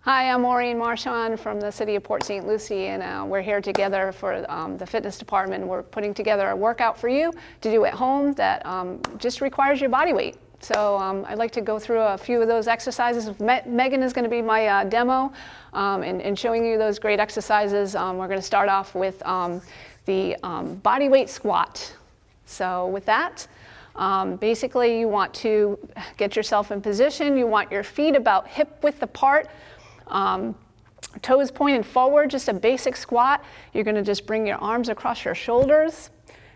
Hi, I'm Maureen Marchand from the city of Port St. Lucie, and we're here together for the fitness department. We're putting together a workout for you to do at home that just requires your body weight. So I'd like to go through a few of those exercises. Megan is going to be my demo and showing you those great exercises. We're going to start off with the body weight squat. So with that, basically you want to get yourself in position. You want your feet about hip width apart. Toes pointed forward, just a basic squat. You're going to just bring your arms across your shoulders,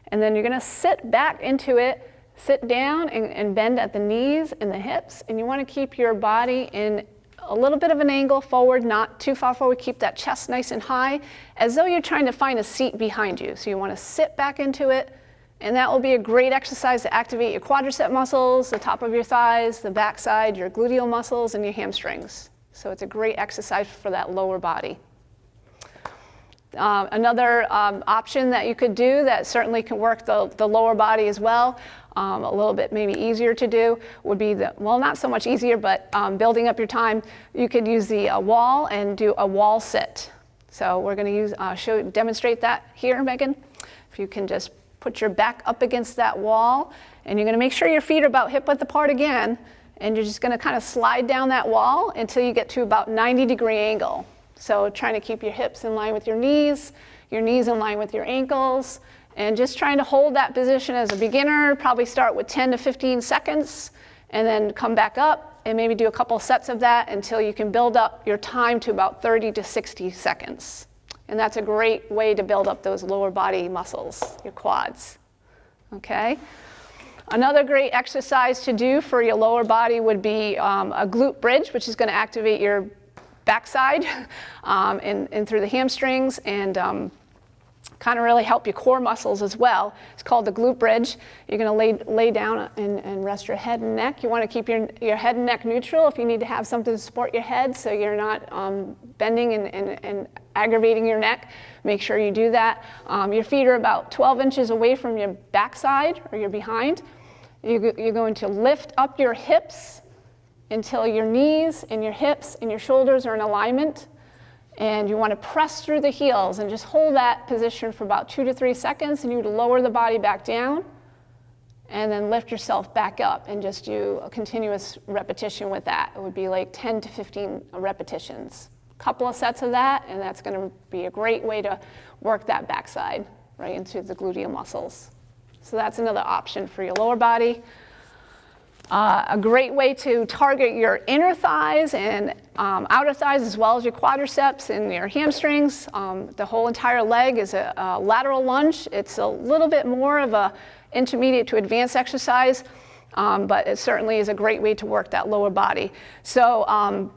and then you're going to sit back into it, sit down and bend at the knees and the hips, and you want to keep your body in a little bit of an angle forward, not too far forward. Keep that chest nice and high, as though you're trying to find a seat behind you. So you want to sit back into it, and that will be a great exercise to activate your quadricep muscles, the top of your thighs, the backside, your gluteal muscles, and your hamstrings. So it's a great exercise for that lower body. Another option that you could do that certainly can work the lower body as well, a little bit maybe easier to do, would be well, not so much easier, but building up your time, you could use the wall and do a wall sit. So we're going to demonstrate that here, Megan. If you can just put your back up against that wall, and you're going to make sure your feet are about hip width apart again. And you're just going to kind of slide down that wall until you get to about 90-degree angle. So trying to keep your hips in line with your knees in line with your ankles, and just trying to hold that position as a beginner. Probably start with 10 to 15 seconds, and then come back up and maybe do a couple sets of that until you can build up your time to about 30 to 60 seconds. And that's a great way to build up those lower body muscles, your quads. Okay? Another great exercise to do for your lower body would be a glute bridge, which is going to activate your backside and through the hamstrings, and kind of really help your core muscles as well. It's called the glute bridge. You're going to lay down and rest your head and neck. You want to keep your head and neck neutral if you need to have something to support your head, so you're not bending and aggravating your neck. Make sure you do that. Your feet are about 12 inches away from your backside or your behind. You're going to lift up your hips until your knees and your hips and your shoulders are in alignment. And you want to press through the heels and just hold that position for about 2 to 3 seconds, and you would lower the body back down and then lift yourself back up and just do a continuous repetition with that. It would be like 10 to 15 repetitions. A couple of sets of that, and that's going to be a great way to work that backside right into the gluteal muscles. So that's another option for your lower body. A great way to target your inner thighs and outer thighs, as well as your quadriceps and your hamstrings. The whole entire leg is a lateral lunge. It's a little bit more of a intermediate to advanced exercise, but it certainly is a great way to work that lower body. So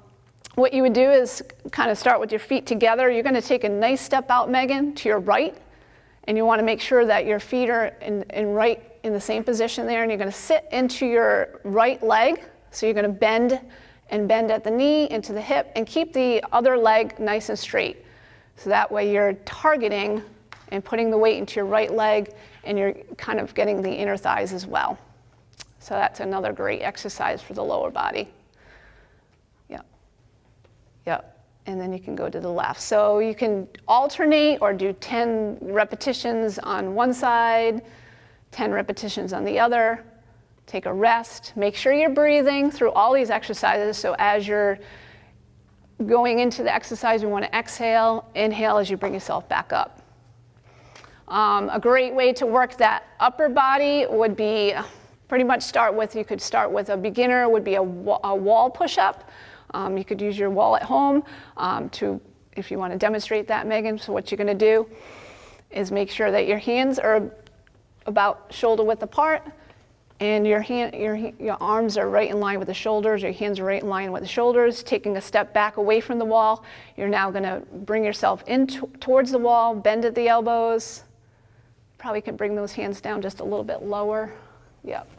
what you would do is kind of start with your feet together. You're going to take a nice step out, Megan, to your right, and you want to make sure that your feet are in the same position there, and you're going to sit into your right leg. So you're going to bend at the knee, into the hip, and keep the other leg nice and straight. So that way you're targeting and putting the weight into your right leg, and you're kind of getting the inner thighs as well. So that's another great exercise for the lower body. Yep. And then you can go to the left. So you can alternate or do 10 repetitions on one side, 10 repetitions on the other. Take a rest. Make sure you're breathing through all these exercises. So as you're going into the exercise, you want to exhale, inhale as you bring yourself back up. A great way to work that upper body would be pretty much you could start with a beginner, would be a wall push-up. You could use your wall at home if you want to demonstrate that, Megan. So what you're going to do is make sure that your hands are about shoulder width apart, and your arms are right in line with the shoulders. Your hands are right in line with the shoulders. Taking a step back away from the wall, you're now going to bring yourself in towards the wall, bend at the elbows. Probably can bring those hands down just a little bit lower. Yep.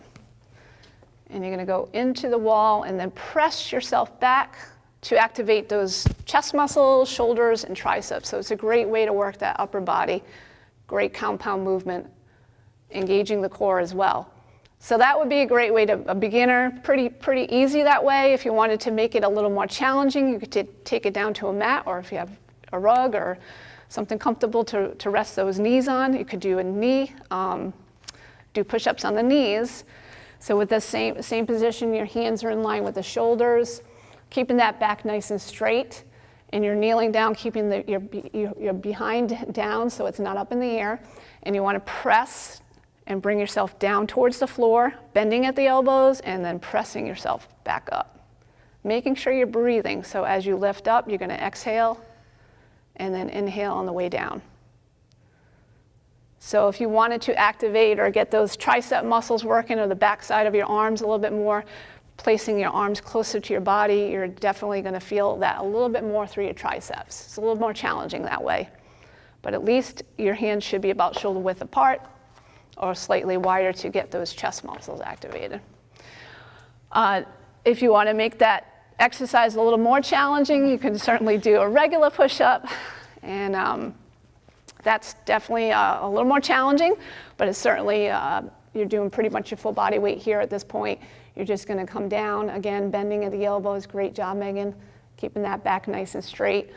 And you're going to go into the wall and then press yourself back to activate those chest muscles, shoulders, and triceps. So it's a great way to work that upper body. Great compound movement, engaging the core as well. So that would be a great way to, a beginner, pretty easy that way. If you wanted to make it a little more challenging, you could take it down to a mat, or if you have a rug or something comfortable to rest those knees on, you could do a knee, do push-ups on the knees. So with the same position, your hands are in line with the shoulders, keeping that back nice and straight, and you're kneeling down, keeping your behind down so it's not up in the air, and you want to press and bring yourself down towards the floor, bending at the elbows, and then pressing yourself back up. Making sure you're breathing, so as you lift up, you're going to exhale, and then inhale on the way down. So if you wanted to activate or get those tricep muscles working, or the back side of your arms a little bit more, placing your arms closer to your body, you're definitely going to feel that a little bit more through your triceps. It's a little more challenging that way. But at least your hands should be about shoulder width apart, or slightly wider to get those chest muscles activated. If you want to make that exercise a little more challenging, you can certainly do a regular push-up, and that's definitely a little more challenging, but it's certainly, you're doing pretty much your full body weight here at this point. You're just going to come down, again, bending at the elbows. Great job, Megan. Keeping that back nice and straight,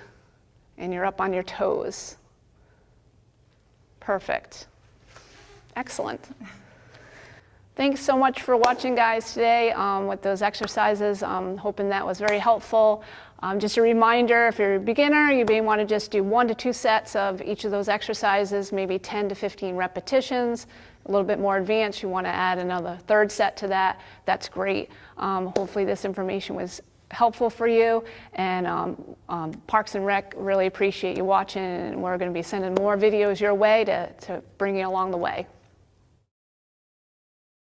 and you're up on your toes. Perfect. Excellent. Thanks so much for watching, guys, today with those exercises. Hoping that was very helpful. Just a reminder, if you're a beginner, you may want to just do 1 to 2 sets of each of those exercises, maybe 10 to 15 repetitions. A little bit more advanced, you want to add another 3rd set to that. That's great. Hopefully this information was helpful for you, and Parks and Rec really appreciate you watching, and we're going to be sending more videos your way to bring you along the way.